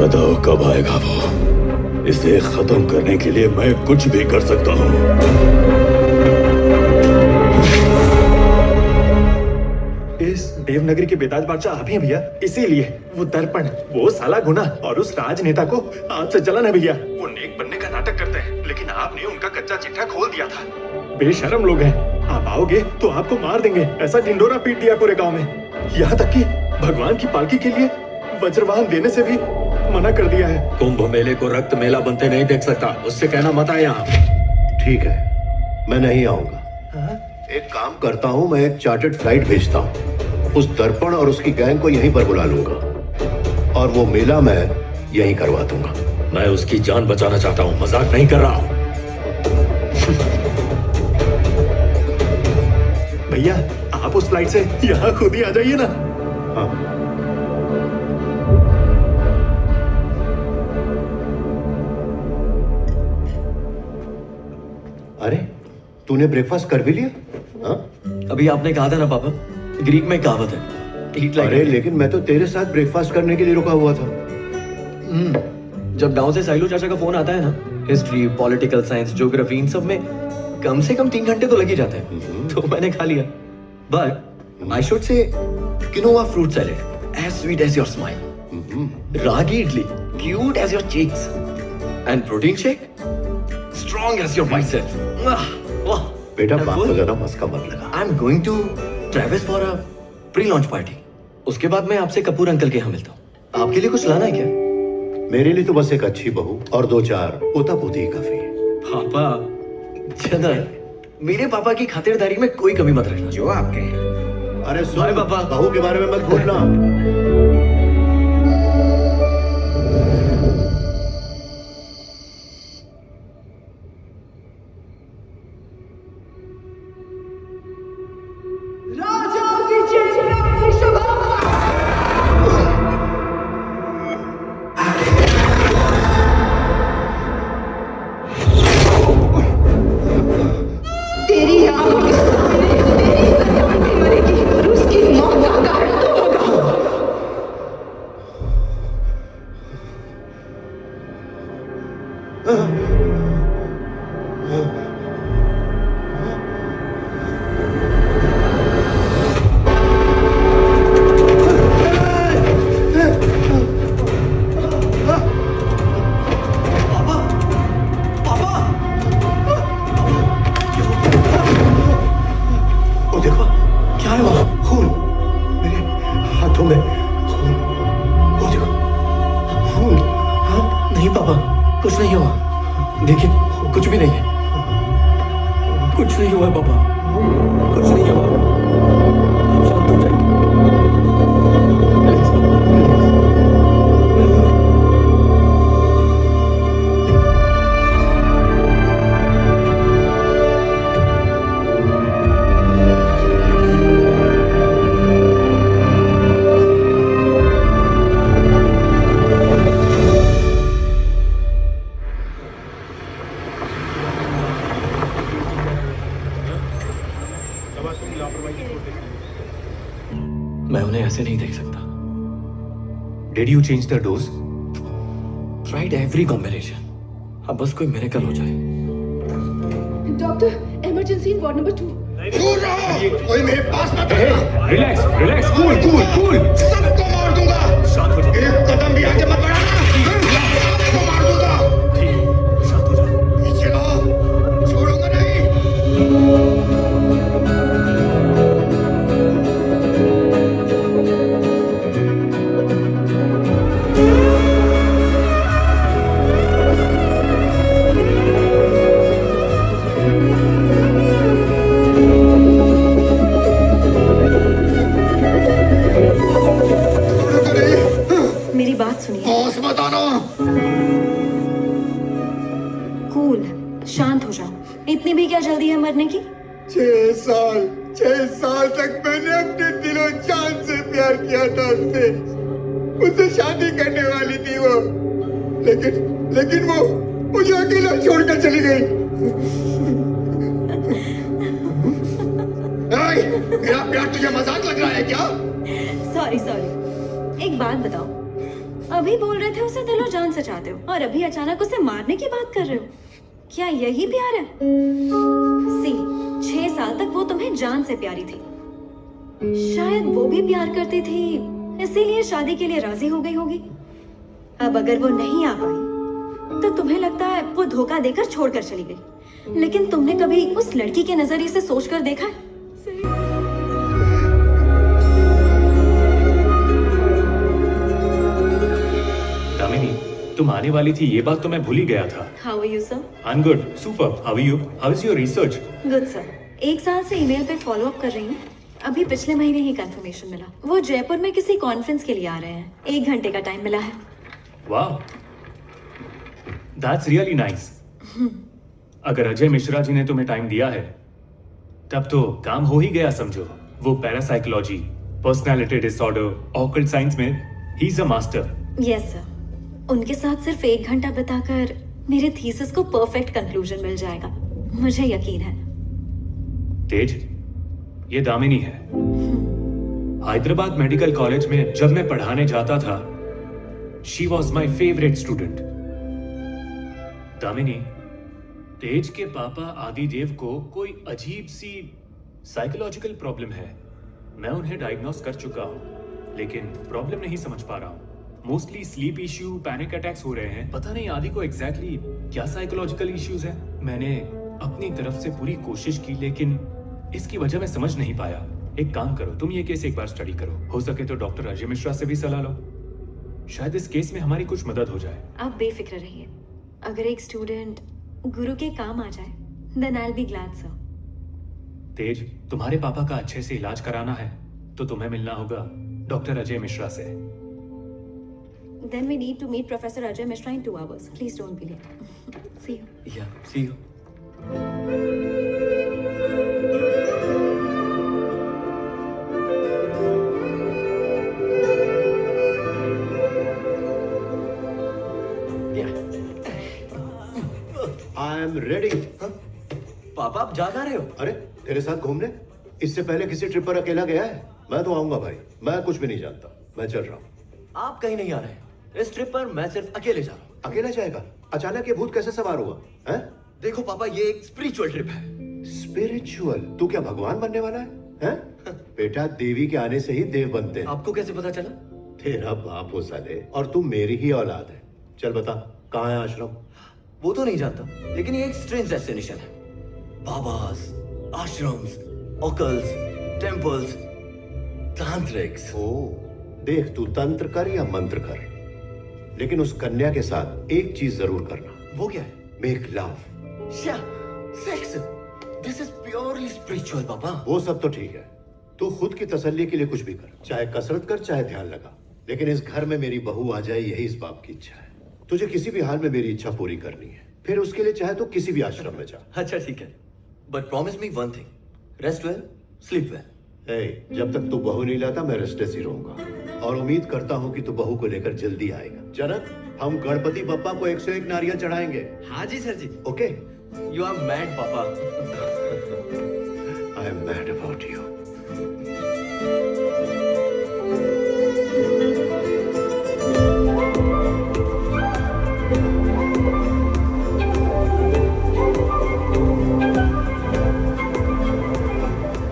बताओ कब आएगा वो? इसे खत्म करने के लिए मैं कुछ भी कर सकता हूँ। इस देवनगरी के बेताज बादशाह आप ही हैं भैया, इसीलिए वो दर्पण, वो साला गुना और उस राजनेता को आपसे जलन है भैया। वो नेक बनने का नाटक करते हैं, लेकिन आपने उनका कच्चा चिट्ठा खोल दिया था। बेशरम लोग हैं, आप आओगे तो आपको मार देंगे, ऐसा ढिंडोरा पीट दिया पूरे गांव में। यहाँ तक कि भगवान की पालकी के लिए वज्रवाहन देने से भी मना कर दिया है। कुंभ मेले को रक्त मेला बनते नहीं देख सकता, उससे कहना मत आए यहाँ। ठीक है, मैं नहीं आऊंगा। हाँ? एक काम करता हूँ, मैं एक चार्टर्ड फ्लाइट भेजता हूँ, उस दर्पण और उसकी गैंग को यहीं पर बुला लूंगा और वो मेला मैं यहीं करवा दूंगा। मैं उसकी जान बचाना चाहता हूँ, मजाक नहीं कर रहा हूँ। भैया आप उस फ्लाइट से यहाँ खुद ही आ जाइए ना। हाँ। अरे तूने ब्रेकफास्ट कर भी लिया? हाँ? अभी आपने कहा था ना पापा, ग्रीक में कहावत है, eat like अरे a- लेकिन मैं तो तेरे साथ ब्रेकफास्ट करने के लिए रुका हुआ था। जब गांव से साइलो चाचा का फोन आता है ना, हिस्ट्री, पॉलिटिकल साइंस, ज्योग्राफी, इन सब में कम से कम 3 घंटे तो लग ही जाते हैं। तो मैंने खा लिया। But I should say quinoa fruit salad, as sweet as your smile, ragi idli, cute as your cheeks, and protein shake, strong as your biceps. वाह, बेटा I'm बाप को going- ज्यादा मस्का मत लगा। I'm going to Travis for a pre-launch party. उसके बाद मैं आपसे कपूर अंकल के यहाँ मिलता हूँ। आपके लिए कुछ लाना है क्या? मेरे लिए तो बस एक अच्छी बहू और 2-4 पोता पोती ही काफी है। पापा, जनर, मेरे पापा की खातिरदारी में कोई कमी मत रखना। जो आपके हैं। अरे बाय सुन, पापा। बहू के बारे में मत भूलना। तेरी आंखों के सामने तेरी संतान मरेगी और उसकी मौत का कारण तो होगा। पापा, पापा, वो देखो, क्या है वहाँ? खून मेरे हाथों में, खून। वो देखो, खून। हाँ? नहीं पापा, कुछ नहीं हुआ। देखिए, कुछ भी नहीं है। कुछ नहीं हुआ पापा, कुछ नहीं हुआ। आप शांत हो जाइए। Relax, पापा, relax. मैं उन्हें ऐसे नहीं देख सकता। Did you change the dose? Tried every combination. अब बस कोई मिरेकल हो जाए। Doctor, emergency in ward number 2। दूर रहो, कोई मेरे पास मत आना। Relax, relax, cool, cool, cool. सबको मार दूंगा। शांत हो जाओ। एक कदम भी आगे मत बढ़ाना। सबको मार दूंगा। ठीक है, शांत हो जाओ। पीछे रहो, छोड़ूंगा नहीं। छोड़ूंगा नहीं। मेरी बात सुनिए। बॉस मत आना। कूल, शांत हो जाओ। इतनी भी क्या जल्दी है मरने की? 6 साल तक मैंने अपने दिलो जान से प्यार किया था उससे। उससे शादी करने वाली थी वो, लेकिन वो मुझे अकेला छोड़कर चली गई। मेरा प्यार तुझे मजाक लग रहा है क्या? सॉरी, एक बात बताओ, अभी बोल रहे थे उसे दिलो जान से चाहते हो और अभी अचानक उसे मारने की बात कर रहे हो। क्या यही प्यार है? सी 6 साल तक वो तुम्हें जान से प्यारी थी। शायद वो भी प्यार करती थी, इसीलिए शादी के लिए राजी हो गई होगी। अब अगर वो नहीं आ पाई तो तुम्हें लगता है वो धोखा देकर छोड़कर चली गई, लेकिन तुमने कभी उस लड़की के नजरिए से सोचकर देखा है? दामिनी, तुम आने वाली थी ये बात तो मैं भूल ही गया था। How are you sir? I am good, super. How are you? How is your research? Good sir. 1 साल से ईमेल पे फॉलो अप कर रही हूँ। अभी पिछले महीने ही कंफर्मेशन मिला। वो जयपुर में किसी कॉन्फ्रेंस के लिए आ रहे हैं। 1 घंटे का टाइम मिला है। वाह, दैट्स रियली नाइस। अगर अजय मिश्रा जी ने तुम्हें टाइम दिया है तब तो काम हो ही गया समझो। वो parapsychology, personality disorder, occult science में ही is a master. Yes sir. उनके साथ सिर्फ 1 घंटा बिताकर मेरे थीसिस को परफेक्ट कंक्लूजन मिल जाएगा, मुझे यकीन है। तेज, ये दामिनी है। हैदराबाद मेडिकल कॉलेज में जब मैं पढ़ाने जाता था, she was my favourite student. Damini, Tej के पापा आदिदेव को कोई अजीब सी साइकोलॉजिकल प्रॉब्लम है। मैं उन्हें डायग्नोस कर चुका हूं, लेकिन प्रॉब्लम नहीं समझ पा रहा हूं। Mostly sleep issue, panic attacks हो रहे हैं। पता नहीं आदि को एग्जैक्टली क्या साइकोलॉजिकल इश्यूज हैं। मैंने अपनी तरफ से पूरी कोशिश की, लेकिन इसकी वजह मैं समझ नहीं पाया। एक काम करो, तुम ये केस एक बार स्टडी करो। हो सके तो डॉक्टर अजय मिश्रा से भी सलाह लो, शायद इस केस में हमारी कुछ मदद हो जाए। आप बेफिक्र रहिए। अगर एक स्टूडेंट गुरु के काम आ जाए, then I'll be glad sir। तेज, तुम्हारे पापा का अच्छे से इलाज कराना है तो तुम्हें मिलना होगा डॉक्टर अजय मिश्रा से। Then we need to meet Professor Ajay Mishra in 2 hours. Please don't be late। See you। Yeah, see you। I am ready. पापा आप जा रहे हो? अरे तेरे साथ घूमने? इससे पहले किसी ट्रिप पर अकेला गया है? मैं तो आऊंगा भाई, मैं कुछ भी नहीं जानता, मैं चल रहा हूँ। आप कहीं नहीं आ रहे। इस ट्रिप पर मैं सिर्फ अकेले जा रहा हूँ। अकेला जाएगा? अचानक ये भूत कैसे सवार हुआ है? देखो पापा, ये एक स्पिरिचुअल ट्रिप है। स्पिरिचुअल? तू क्या भगवान बनने वाला है? बेटा, देवी के आने से ही देव बनते हैं। आपको कैसे पता चला? तेरा बाप हो साले, और तू मेरी ही औलाद है। चल बता, कहाँ है आश्रम? वो तो नहीं जानता, लेकिन ये एक स्ट्रेंज डेस्टिनेशन है। बाबास, आश्रम्स, ऑकल्स, टेम्पल्स, तांत्रिक्स। ओ, देख तू तंत्र कर या मंत्र कर, लेकिन उस कन्या के साथ एक चीज जरूर करना। वो क्या है? Make love. Sex. This is purely spiritual पापा। वो सब तो ठीक है, तू खुद की तसल्ली के लिए कुछ भी कर, चाहे कसरत कर चाहे ध्यान लगा, लेकिन इस घर में मेरी बहू आ जाए, यही इस बाप की इच्छा है। तुझे किसी भी हाल में मेरी इच्छा पूरी करनी है, फिर उसके लिए चाहे तो किसी भी आश्रम में जा। अच्छा ठीक है, but promise me one thing, rest well, sleep well. जब तक तू बहू नहीं लाता मैं रेस्टलेस ही रहूंगा, और उम्मीद करता हूँ कि तू बहू को लेकर जल्दी आएगा। जनक, हम गणपति बप्पा को 101 नारियल चढ़ाएंगे। हाँ जी सर जी। ओके? यू आर मैड पापा। I am mad about you.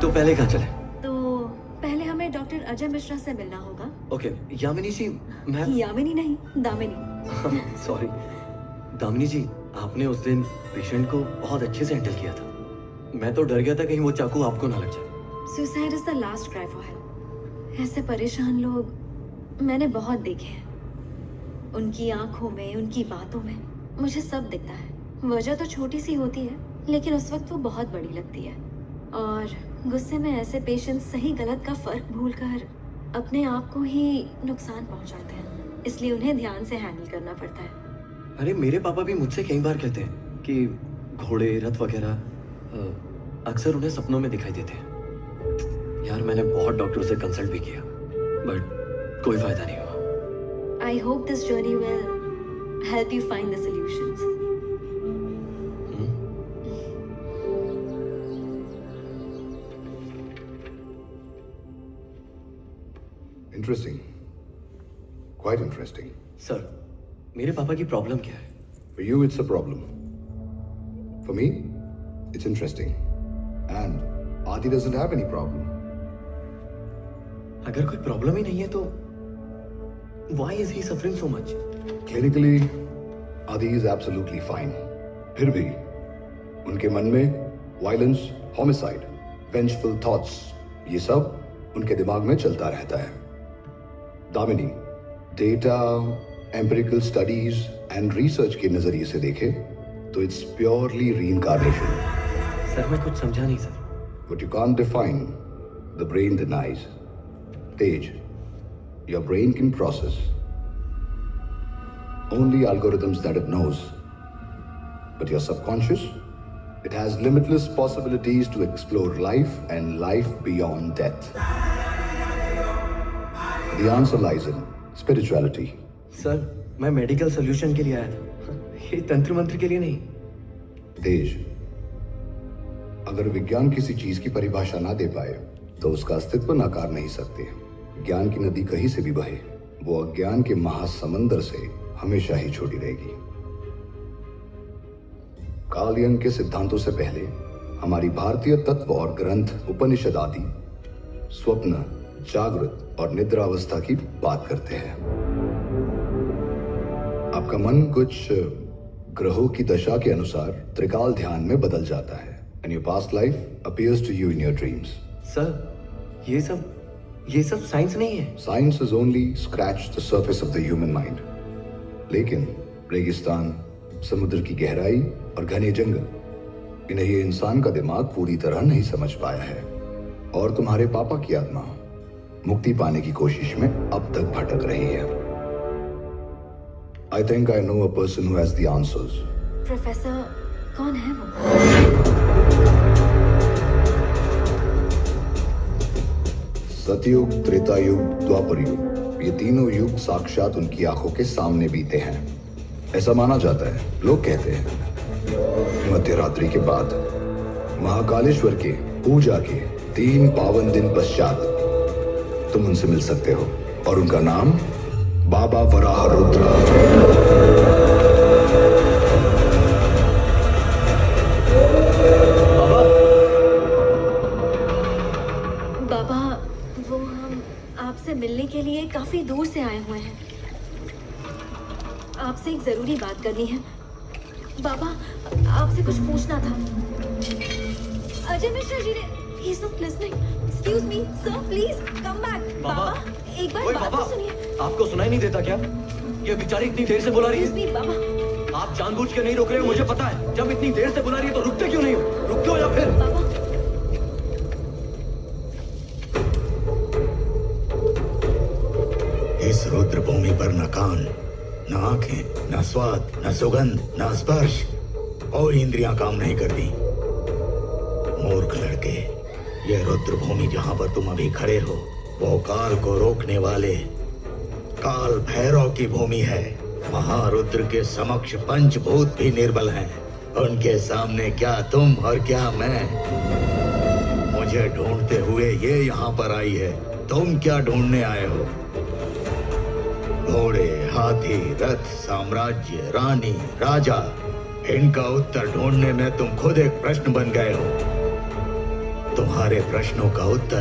तो पहले कहाँ चले? तो पहले हमें डॉक्टर अजय मिश्रा से मिलना होगा। ओके, यामिनी जी, मैं यामिनी नहीं, दामिनी। सॉरी दामिनी जी, आपने उस दिन पेशेंट को बहुत अच्छे से हैंडल किया था। मैं तो डर गया था कहीं वो चाकू आपको ना लग जाए। Suicide is the last cry for help. ऐसे परेशान लोग मैंने बहुत देखे हैं। उनकी आंखों में, उनकी बातों में मुझे सब दिखता है। वजह तो छोटी सी होती है, लेकिन उस वक्त वो बहुत बड़ी लगती है। और गुस्से में ऐसे पेशेंट सही गलत का फर्क भूलकर अपने आप को ही नुकसान पहुंचाते हैं, इसलिए उन्हें ध्यान से हैंडल करना पड़ता है। अरे मेरे पापा भी मुझसे कई बार कहते हैं कि घोड़े, रथ वगैरह अक्सर उन्हें सपनों में दिखाई देते हैं। यार मैंने बहुत डॉक्टरों से कंसल्ट भी किया, बट कोई फायदा नहीं हुआ। I hope this journey will help you find the solutions. Interesting. Quite interesting. Sir, मेरे पापा की प्रॉब्लम क्या है? For you, it's a problem. For me, it's interesting. And Adi doesn't have any problem. अगर कोई प्रॉब्लम ही नहीं है तो why is he suffering so much? Clinically, Adi is absolutely fine. फिर भी उनके मन में violence, homicide, vengeful thoughts, ये सब उनके दिमाग में चलता रहता है. Damini, data, empirical studies and research के नजरिए से देखे तो इट्स प्योरली रीइंकार्नेशन. सर, मैं कुछ समझा नहीं sir. What you can't define, the brain denies. Tej, your brain can process only algorithms that it knows. But your subconscious, it has limitless possibilities to explore life and life beyond death. The answer lies in spirituality. Sir, मैं medical solution के लिए आया था, ये तंत्र मंत्र के लिए नहीं. तेज, अगर विज्ञान किसी चीज की परिभाषा ना दे पाए तो उसका अस्तित्व नकार नहीं सकते. ज्ञान की नदी कहीं से भी बहे, वो अज्ञान के महासमंदर से हमेशा ही छोटी रहेगी. कार्ल यंग के सिद्धांतों से पहले हमारी भारतीय तत्व और ग्रंथ उपनिषद आदि स्वप्न, जागृत और निद्रावस्था की बात करते हैं. आपका मन कुछ ग्रहों की दशा के अनुसार त्रिकाल ध्यान में बदल जाता है. And your past life appears to you in your dreams. Sir, ये सब साइंस नहीं है. Science has only scratched the surface of the human mind. लेकिन रेगिस्तान, समुद्र की गहराई और घने जंगल, इन्हें ये इंसान का दिमाग पूरी तरह नहीं समझ पाया है. और तुम्हारे पापा की आत्मा मुक्ति पाने की कोशिश में अब तक भटक रही है. I think I know a person who has the answers. Professor, कौन है वो? सतयुग, त्रेता युग, द्वापर युग, ये तीनों युग साक्षात उनकी आंखों के सामने बीते हैं. ऐसा माना जाता है, लोग कहते हैं, मध्य रात्रि के बाद महाकालेश्वर के पूजा के 3 पावन दिन पश्चात तुम उनसे मिल सकते हो. और उनका नाम बाबा वराह रुद्र. बाबा, वो हम आपसे मिलने के लिए काफी दूर से आए हुए हैं. आपसे एक जरूरी बात करनी है. बाबा, आपसे कुछ पूछना था. अजय मिश्रा जी ने He's not listening. Excuse me, sir, please come back. बाबा, एक बार बात तो सुनिए. आपको सुनाई नहीं देता क्या? ये बेचारी इतनी देर से बुला रही है. Excuse me, बाबा. आप जानबूझ के नहीं रोक रहे हो, मुझे पता है. जब इतनी देर से बुला रही है तो रुकते क्यों नहीं हो? रुकते हो या फिर? बाबा. इस रुद्र भूमि पर न कान, न आंखें, न स्वाद, न सुगंध, न स्पर्श, और इंद्रियां काम नहीं करती. मूर्ख लड़के, यह रुद्र भूमि जहां पर तुम अभी खड़े हो, वो काल को रोकने वाले काल भैरव की भूमि है. महारुद्र के समक्ष पंचभूत भी निर्बल हैं. उनके सामने क्या तुम और क्या मैं. मुझे ढूंढते हुए ये यहाँ पर आई है. तुम क्या ढूंढने आए हो? घोड़े, हाथी, रथ, साम्राज्य, रानी, राजा, इनका उत्तर ढूंढने में तुम खुद एक प्रश्न बन गए हो. तुम्हारे प्रश्नों का उत्तर